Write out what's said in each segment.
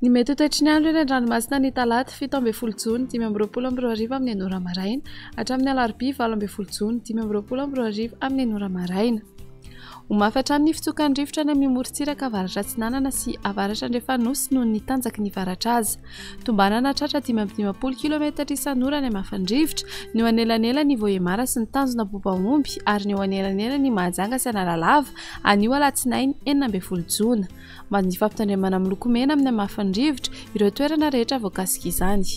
Ny mety ho toetry ny andro eny an-dranomasina ny talata 7 Jona 5:20 amin'ny anora maraina hatramin'ny alarobia 7 Jona 5:20 amin'ny anora maraina. Ho mafy hatramin'ny fitsokan'ny rivotra any amin'ny morontsiraka avaratra Atsinanana sy avaratra Andrefanosy noho ny tanjaky ny varatra azy. Tombanana tratra 5:20 km isan'ora ny hamafan-drivotra, ny eo anelanela ny Vohemara sy ny tanjona Bobaomby ary ny eo anelanela ny Mahajanga sy Analalava anio alatsinainy 9 Jona. Mandifa fampitandremana miloko mena amin'ny hamafan-drivotra ireo toerana rehetra voakasika izany.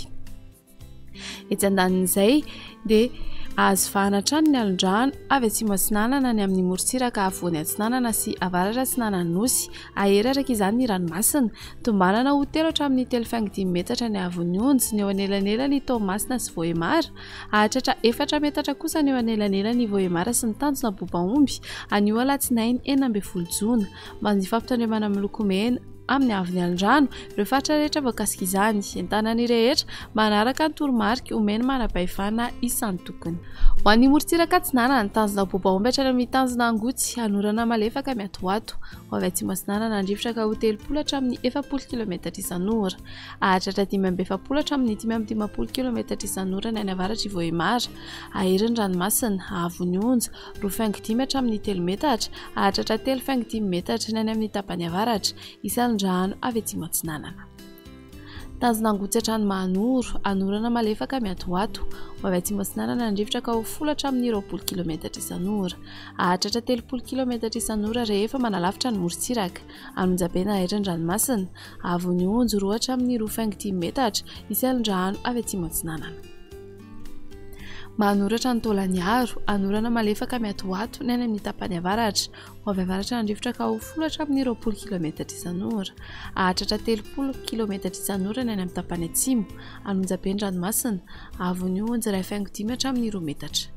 Etsy andanin'izay dia azo vahana trano ny alondrano avy atsimo Atsinanana ny amin'ny morontsiraka afovoany Atsinanana sy avaratra Atsinananosy ahery araka izany ny ranomasina. Tombanana ho 3 hatramin'ny 3.5 metatra ny avon'ny onjy ny eo anelanela ny Toamasina sy Vohemara, ahatratra 4 metatra kosa ny eo anelanela ny Vohemara sy ny tanjona Bobaomby anio alatsinainy 9 Jona. Mandifa fampitandremana miloko mena amin'ny avony alondrano ireo faritra rehetra voakasika izany. Entanany rehetra manaraka ny toromarika omeny manam-pahefana isan'ny tokony. Ho an'ny morontsiraka Atsinanana ny tanjona Bobaomby hatrany amin'ny tanjona Angotsy hanorana malefaka miatoato. Ho avy atsimo Atsinanana ny rivotra ka ho 30 hatramin'ny 40 km isan'ora, ahatratra 5:20 hatramin'ny 5:50 km isan'ora ny any avaratra Vohemara, ahery ny ranomasina avony onjy 2.5 hatramin'ny 3 metatra, ahatratra 3.5 metatra ny any amin'ny tapany avaratra isan'andrano avy atsimo Atsinanana. Tanjona Angotsy hatrany Mahanoro hanorana malefaka miatoato. Ho avy atsimo Atsinanana ny rivotra ka ho 10 hatramin'ny 20 km isan'ora, ahatratra 30 km isan'ora rehefa manalavitra ny morontsiraka, Anonjabena ahery ny ranomasina avony onjy 2 hatramin'ny 2.5 metatra isan'andrano avy atsimo Atsinanana. Mahanoratra ny Taolagnaro hanorana malefaka miatoato ny any amin'ny tapany avaratra. Ho avy avaratra ny rivotra ka ho 10 hatramin'ny 20 km isan'ora, ahatratra 30 km isan'ora ny any amin'ny tapany atsimo, Anonjabeny ranomasina avony onjy 2.5 hatramin'ny 2 metatra.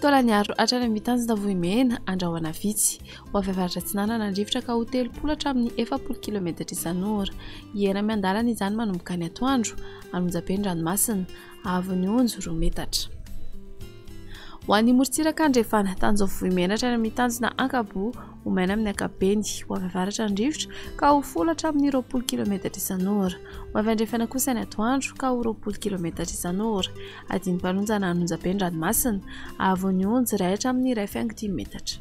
Taolagnaro hatrany amin'ny tanjona Vohimena Andrahoana Vitsy. Ho avy avaratra Atsinanana ny rivotra ka ho 30 hatramin'ny 40 km isan'ora, hiena miandalana izany manomboka ny atoandro, Anonjabeny ranomasina avony onjy 2 metatra. Ho an'ny morontsiraka Andrefana tanjona Vohimena hatrany amin'ny tanjona Ankabo omena amin'ny ankabeny. Ho avy avaratra ny rivotra ka ho 10 hatramin'ny 20 km isan'ora, ho avy Andrefana kosa ny atoandro ka ho 20 km isan'ora, adiny-panonjana Anonjabeny ranomasina avony onjy 1 hatramin'ny 2.5 metatra.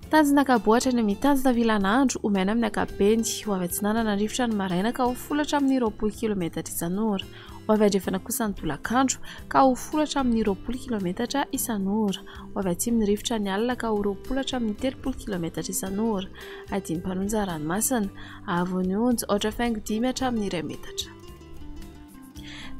Tanjona Ankabo hatrany amin'ny tanjona Vilanandro omena amin'ny ankabeny. Ho avy Atsinanana ny rivotra ny maraina ka ho 10 hatramin'ny 20 km isan'ora, ho avy Andrefana kosa ny tolakandro ka ho 10 hatramin'ny 20 km isan'ora, ho avy atsimo ny rivotra ny alina ka ho 20 hatramin'ny 30 km isan'ora, adiny-panonjana ranomasina avony onjy 8.5 hatramin'ny 2 metatra.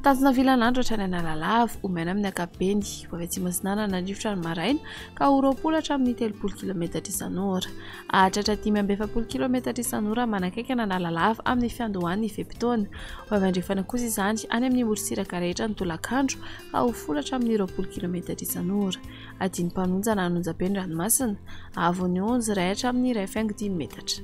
Tanjona Vilanandro hatrany Analalava omena amin'ny ankabeny. Ho avy atsimo Atsinanana ny rivotra ny maraina ka ho 20 hatramin'ny 30 km isan'ora, ahatratra 5:20 km isan'ora manakaiky ny Analalava amin'ny fiandohan'ny fe-potoana. Ho avy Andrefana kosa izany any amin'ny morontsiraka rehetra ny tolakandro ka ho 10 hatramin'ny 20 km isan'ora, adiny-panonjana Anonjabeny ranomasina avony onjy 1 hatramin'ny 2.5 metatra.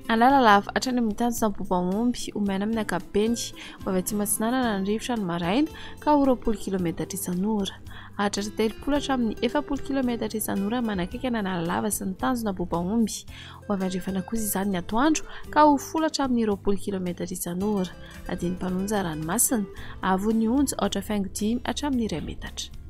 Analalava hatrany amin'ny tanjona Bobaomby omena amin'ny ankabeny. Ho avy atsimo Atsinanana ny rivotra ny maraina ka ho 20 km isan'ora, ahatratra 30 hatramin'ny 40 km isan'ora manakaiky ny Analalava sy ny tanjona Bobaomby. Ho avy Andrefana kosa izany ny atoandro ka ho 10 hatramin'ny 20 km isan'ora, adiny-panonjana ranomasina avony onjy 8.5 hatramin'ny 2 metatra.